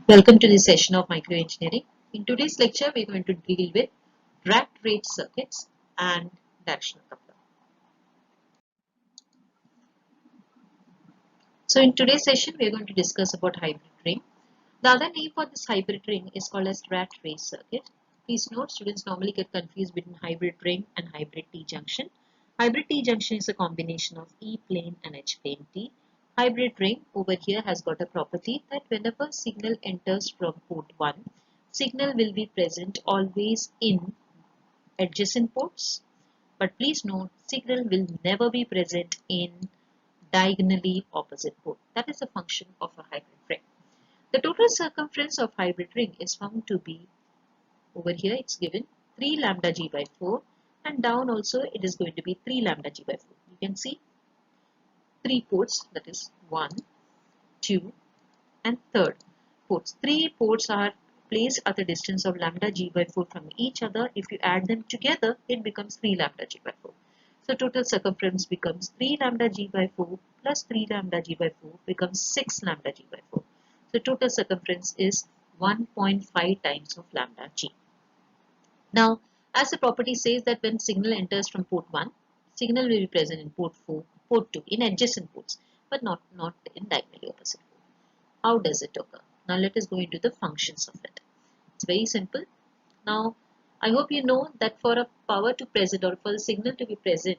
Welcome to this session of microengineering. In today's lecture, we're going to deal with rat rate circuits and directional coupler. So in today's session, we're going to discuss about hybrid ring. The other name for this hybrid ring is called as rat race circuit. Please note, students normally get confused between hybrid ring and hybrid T-junction. Hybrid T-junction is a combination of E-plane and H-plane T. Hybrid ring over here has got a property that whenever signal enters from port 1, signal will be present always in adjacent ports. But please note, signal will never be present in diagonally opposite port. That is a function of a hybrid ring. The total circumference of hybrid ring is found to be, over here it's given 3 lambda g by 4, and down also it is going to be 3 lambda g by 4. You can see 3 ports, that is 1, 2 and third ports. 3 ports are placed at the distance of lambda g by 4 from each other. If you add them together, it becomes 3 lambda g by 4. So total circumference becomes 3 lambda g by 4 plus 3 lambda g by 4 becomes 6 lambda g by 4. So total circumference is 1.5 times of lambda g. Now, as the property says that when signal enters from port 1, signal will be present in port 4, port 2, in adjacent ports, but not in diagonally opposite port. How does it occur? Now let us go into the functions of it. It's very simple. Now, I hope you know that for a power to present or for the signal to be present,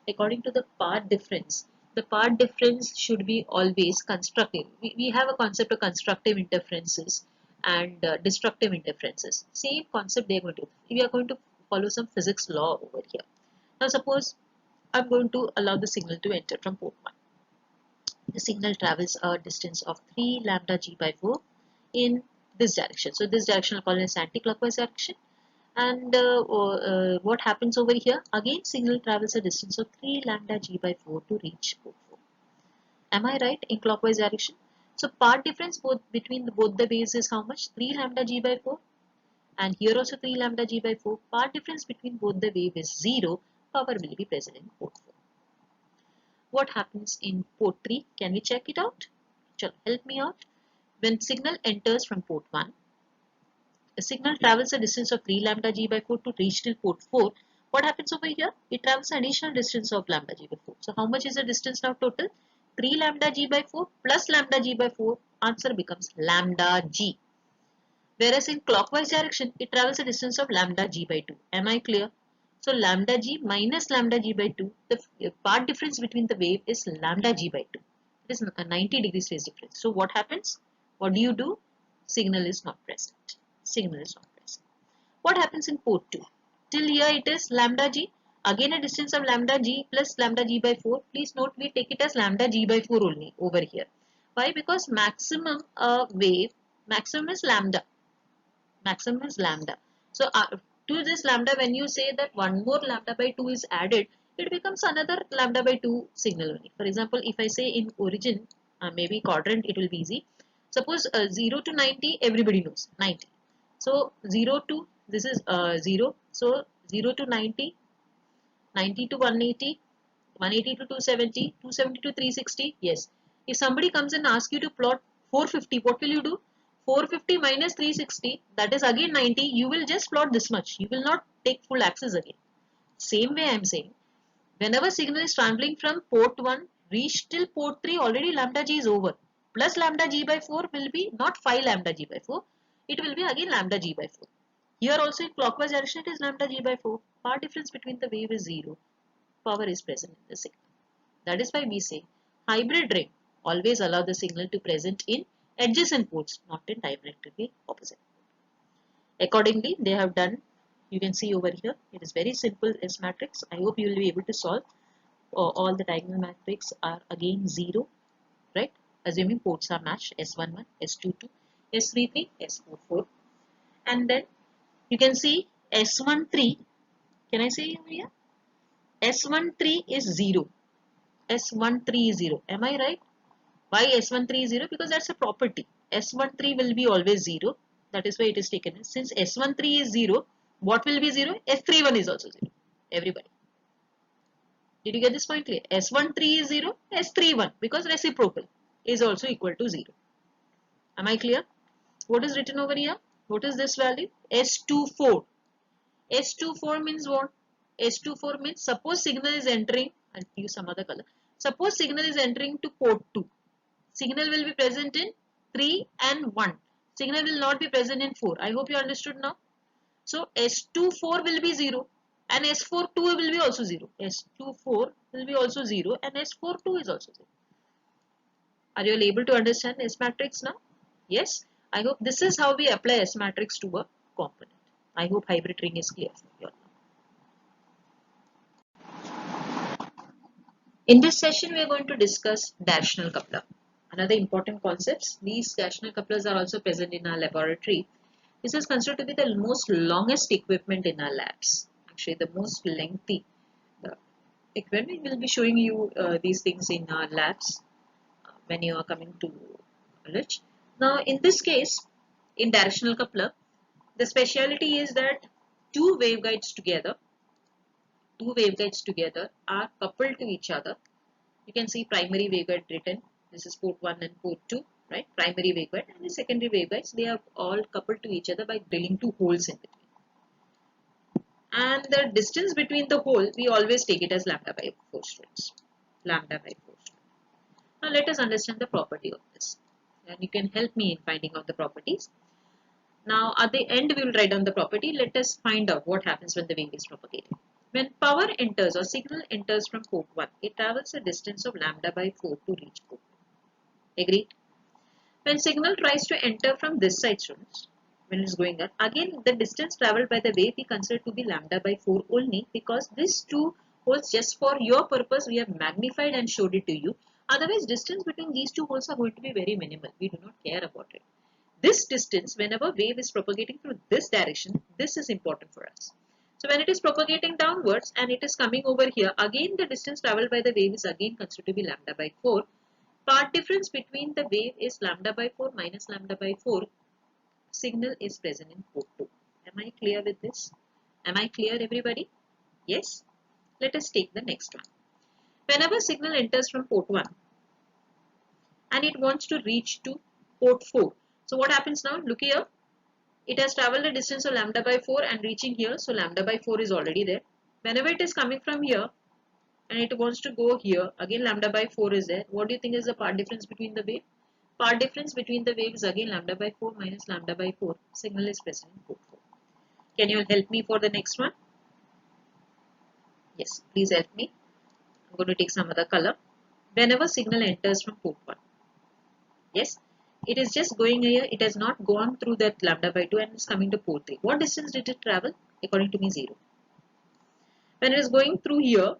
according to the path difference, the path difference should be always constructive. We have a concept of constructive interferences and destructive interferences. Same concept they are going to. We are going to follow some physics law over here. Now suppose I'm going to allow the signal to enter from port 1. The signal travels a distance of 3 lambda g by 4 in this direction. So this direction is called as anti-clockwise direction. And what happens over here? Again, signal travels a distance of 3 lambda g by 4 to reach port 4. Am I right? In clockwise direction. So path difference between both the waves is how much? 3 lambda g by 4. And here also 3 lambda g by 4. Path difference between both the wave is 0. Power will be present in port 4. What happens in port 3? Can we check it out? Help me out. When signal enters from port 1, the signal travels a distance of 3 lambda g by 4 to reach till port 4. What happens over here? It travels an additional distance of lambda g by 4. So how much is the distance now total? 3 lambda g by 4 plus lambda g by 4. Answer becomes lambda g. Whereas in clockwise direction, it travels a distance of lambda g by 2. Am I clear? So lambda g minus lambda g by 2, the path difference between the wave is lambda g by 2. It is a 90 degrees phase difference. So what happens? What do? Signal is not present. Signal is not present. What happens in port 2? Till here it is lambda g. Again a distance of lambda g plus lambda g by 4. Please note we take it as lambda g by 4 only over here. Why? Because maximum maximum is lambda. Maximum is lambda. So to this lambda, when you say that one more lambda by 2 is added, it becomes another lambda by 2 signal only. For example, if I say in origin, maybe quadrant, it will be easy. Suppose 0 to 90, everybody knows 90. So 0 to, this is 0. So 0 to 90, 90 to 180, 180 to 270, 270 to 360. Yes. If somebody comes and asks you to plot 450, what will you do? 450 minus 360, that is again 90. You will just plot this much. You will not take full axis again. Same way I am saying, whenever signal is traveling from port 1, reach till port 3, already lambda g is over. Plus lambda g by 4 will be not 5 lambda g by 4. It will be again lambda g by 4. Here also in clockwise direction it is lambda g by 4. Path difference between the wave is 0. Power is present in the signal. That is why we say hybrid ring always allow the signal to present in adjacent ports, not in diametrically opposite. Accordingly, they have done, you can see over here, it is very simple S matrix. I hope you will be able to solve. All the diagonal matrix are again 0, right? Assuming ports are matched, S11, S22, S33, S44. And then you can see S13, can I say over here? S13 is 0. S13 is 0. Am I right? Why S13 is 0? Because that's a property. S13 will be always 0. That is why it is taken. Since S13 is 0, what will be 0? S31 is also 0. Everybody. Did you get this point clear? S13 is 0, S31 because reciprocal is also equal to 0. Am I clear? What is written over here? What is this value? S24. S24 means what? S24 means suppose signal is entering, I'll use some other color. Suppose signal is entering to port 2. Signal will be present in 3 and 1. Signal will not be present in 4. I hope you understood now. So S24 will be 0 and S42 will be also 0. S24 will be also 0 and S42 is also 0. Are you all able to understand S matrix now? Yes. I hope this is how we apply S matrix to a component. I hope hybrid ring is clear for you all. In this session, we are going to discuss directional coupler. Another important concepts. These directional couplers are also present in our laboratory. This is considered to be the most longest equipment in our labs. Actually, the most lengthy equipment. We will be showing you these things in our labs when you are coming to college. Now, in this case, in directional coupler, the speciality is that two waveguides together are coupled to each other. You can see primary waveguide written. This is port 1 and port 2, right? Primary waveguide and the secondary waveguides, they are all coupled to each other by drilling two holes in between. And the distance between the hole, we always take it as lambda by 4 students. Lambda by 4 students. Now let us understand the property of this. And you can help me in finding out the properties. Now at the end, we will write down the property. Let us find out what happens when the wave is propagated. When power enters or signal enters from port 1, it travels a distance of lambda by 4 to reach port 2. Agreed? When signal tries to enter from this side, students, when it is going up, again the distance travelled by the wave we consider to be lambda by 4 only, because these two holes, just for your purpose, we have magnified and showed it to you. Otherwise, distance between these two holes are going to be very minimal. We do not care about it. This distance, whenever wave is propagating through this direction, this is important for us. So when it is propagating downwards and it is coming over here, again the distance travelled by the wave is again considered to be lambda by 4. Path difference between the wave is lambda by 4 minus lambda by 4. Signal is present in port 2. Am I clear with this? Am I clear, everybody? Yes? Let us take the next one. Whenever signal enters from port 1 and it wants to reach to port 4. So what happens now? Look here. It has travelled a distance of lambda by 4 and reaching here. So lambda by 4 is already there. Whenever it is coming from here and it wants to go here, again lambda by 4 is there. What do you think is the path difference between the wave? Path difference between the waves again lambda by 4 minus lambda by 4. Signal is present in port 4. Can you help me for the next one? Yes, please help me. I'm going to take some other color. Whenever signal enters from port 1. Yes, it is just going here. It has not gone through that lambda by 2 and is coming to port 3. What distance did it travel? According to me, 0. When it is going through here,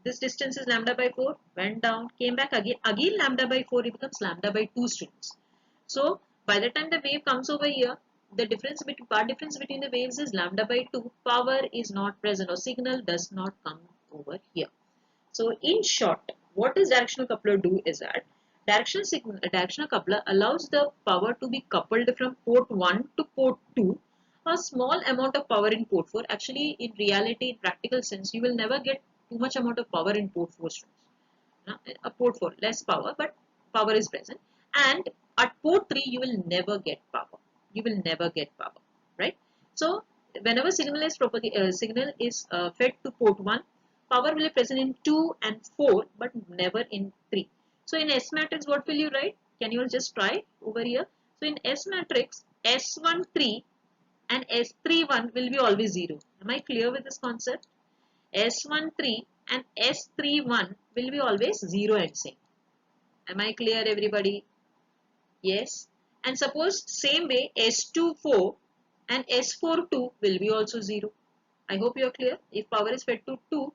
this distance is lambda by 4, went down, came back again lambda by 4, it becomes lambda by 2 students. So by the time the wave comes over here, the path difference between the waves is lambda by 2, power is not present or signal does not come over here. So in short, what does directional coupler do is that directional coupler allows the power to be coupled from port 1 to port 2. A small amount of power in port 4. Actually, in reality, in practical sense, you will never get too much amount of power in port 4 students. A port 4, less power, but power is present. And at port 3, you will never get power. You will never get power, right? So, whenever signal is fed to port 1, power will be present in 2 and 4, but never in 3. So, in S matrix, what will you write? Can you all just try over here? So, in S matrix, S13 and S31 will be always 0. Am I clear with this concept? S13 and S31 will be always 0 and same. Am I clear, everybody? Yes. And suppose same way S24 and S42 will be also 0. I hope you are clear. If power is fed to 2,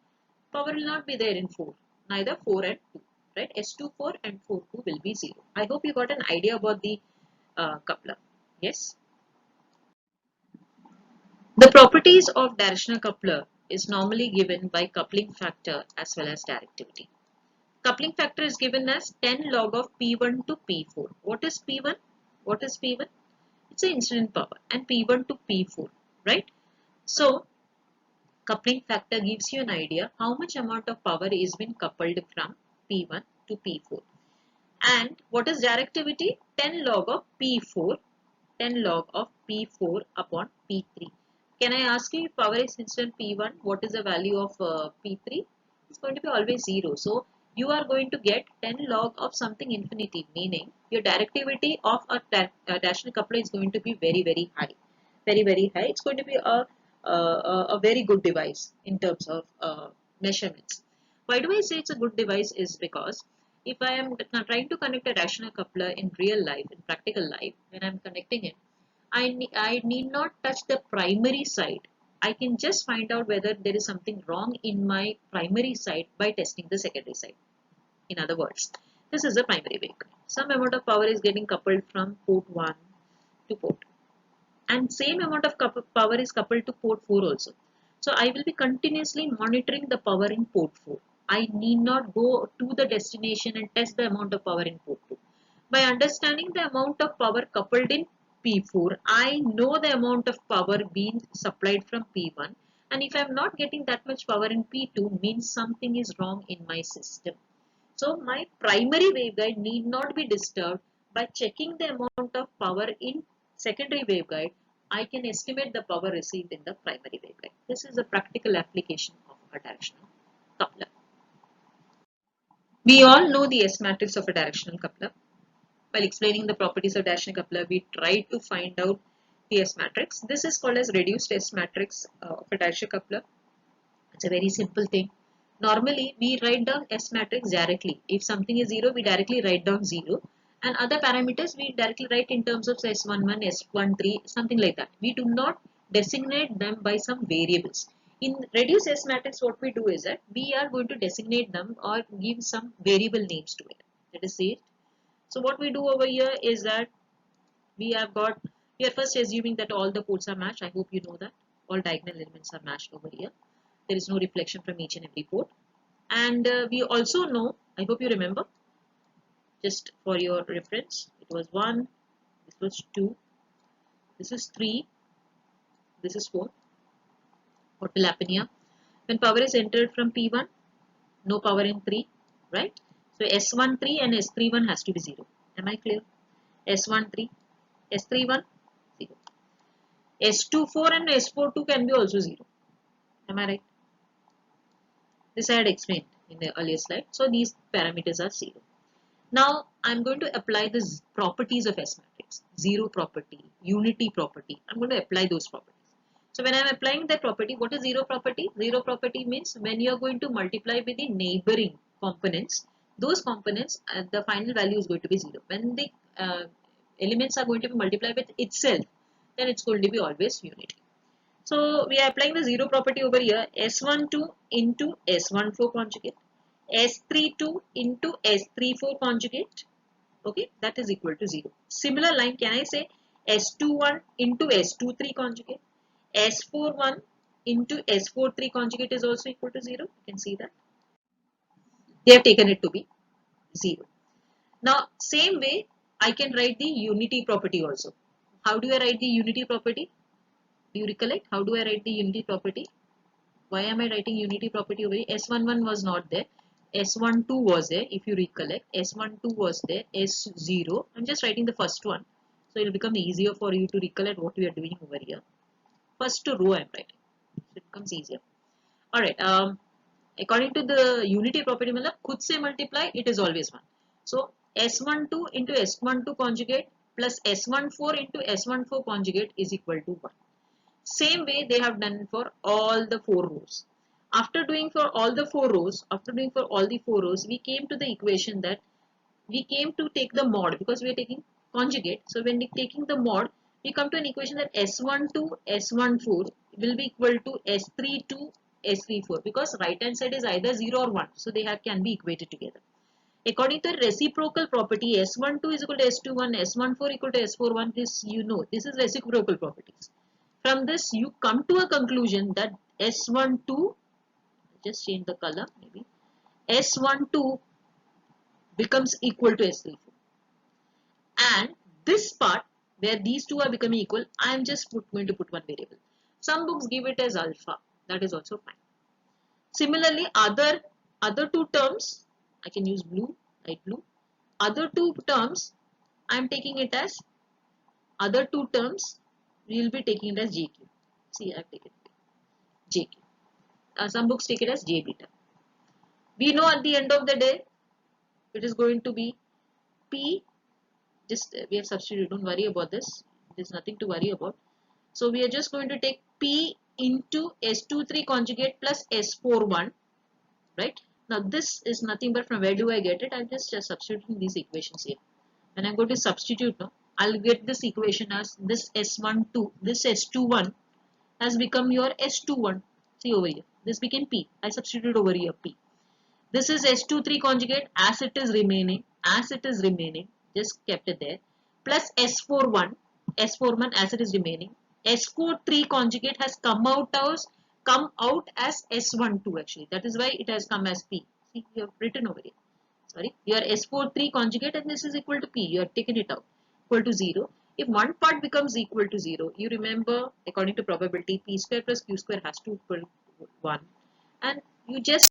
power will not be there in 4. Neither 4 and 2. Right? S24 and 42 will be 0. I hope you got an idea about the coupler. Yes. The properties of directional coupler is normally given by coupling factor as well as directivity. Coupling factor is given as 10 log of P1 to P4. What is P1? What is P1? It's an incident power, and P1 to P4, right? So, coupling factor gives you an idea how much amount of power is been coupled from P1 to P4. And what is directivity? 10 log of P4 10 log of P4 upon P3. Can I ask you, if power is instead P1, what is the value of P3? It's going to be always 0. So you are going to get 10 log of something infinity, meaning your directivity of a Dirichlet coupler is going to be very, very high. Very, very high. It's going to be a very good device in terms of measurements. Why do I say it's a good device is because if I am trying to connect a Dirichlet coupler in real life, in practical life, when I'm connecting it, I need not touch the primary side. I can just find out whether there is something wrong in my primary side by testing the secondary side. In other words, this is the primary vehicle. Some amount of power is getting coupled from port 1 to port, and same amount of power is coupled to port 4 also. So I will be continuously monitoring the power in port 4. I need not go to the destination and test the amount of power in port 2. By understanding the amount of power coupled in P4, I know the amount of power being supplied from P1, and if I am not getting that much power in P2, means something is wrong in my system. So my primary waveguide need not be disturbed. By checking the amount of power in secondary waveguide, I can estimate the power received in the primary waveguide. This is a practical application of a directional coupler. We all know the S matrix of a directional coupler. While explaining the properties of directional coupler, we try to find out the S matrix. This is called as reduced S matrix of a directional coupler. It's a very simple thing. Normally, we write down S matrix directly. If something is 0, we directly write down 0. And other parameters, we directly write in terms of S11, S13, something like that. We do not designate them by some variables. In reduced S matrix, what we do is that we are going to designate them or give some variable names to it. Let us see it. So what we do over here is that we are first assuming that all the ports are matched. I hope you know that. All diagonal elements are matched over here. There is no reflection from each and every port. And we also know, I hope you remember, just for your reference, it was 1, this was 2, this is 3, this is 4. What will happen here? When power is entered from P1, no power in 3, right? So S13 and S31 has to be 0. Am I clear? S13, S31, 0. S24 and S42 can be also 0. Am I right? This I had explained in the earlier slide. So these parameters are 0. Now I'm going to apply the properties of S matrix. 0 property, unity property. I'm going to apply those properties. So when I'm applying that property, what is 0 property? 0 property means when you are going to multiply with the neighboring components, those components, the final value is going to be 0. When the elements are going to be multiplied with itself, then it's going to be always unity. So we are applying the 0 property over here. S12 into S14 conjugate. S32 into S34 conjugate. Okay, that is equal to 0. Similar line, can I say S21 into S23 conjugate? S41 into S43 conjugate is also equal to 0. You can see that. They have taken it to be 0. Now, same way, I can write the unity property also. How do I write the unity property? Do you recollect? How do I write the unity property? Why am I writing unity property over here? S11 was not there. S12 was there. If you recollect, S12 was there. S0. I'm just writing the first one. So it will become easier for you to recollect what we are doing over here. First row I'm writing. So it becomes easier. Alright. According to the unity property, खुद से multiply, it is always 1. So S12 into S12 conjugate plus S14 into S14 conjugate is equal to 1. Same way they have done for all the 4 rows. After doing for all the 4 rows, we came to the equation that we came to take the mod because we are taking conjugate. So when we taking the mod, we come to an equation that S12, S14 will be equal to S32, S34 because right hand side is either 0 or 1. So they can be equated together. According to reciprocal property, S12 is equal to S21, S14 equal to S41. This you know, this is reciprocal properties. From this, you come to a conclusion that S12, just change the color maybe, S12 becomes equal to S34. And this part, where these two are becoming equal, I am just going to put one variable. Some books give it as alpha. That is also fine. Similarly, other two terms, I can use blue, light blue. Other two terms, I am taking it as Other two terms we will be taking it as JQ. See, I have taken JQ. Some books take it as J beta. We know at the end of the day it is going to be P. Just we have substituted. Don't worry about this. There's nothing to worry about. So we are just going to take P into S23 conjugate plus S41, right? Now this is nothing but from where do I get it? I'm just substituting these equations here. When I'm going to substitute now, I'll get this equation as this S12, this S21 has become your S21. See over here. This became P. I substituted over here P. This is S23 conjugate as it is remaining, just kept it there, plus S41 as it is remaining. S43 conjugate has come out as S12 actually. That is why it has come as P. See, you have written over here. Sorry, your S43 conjugate and this is equal to P. You have taken it out. Equal to 0. If one part becomes equal to 0, you remember according to probability P square plus Q square has to equal 1. And you just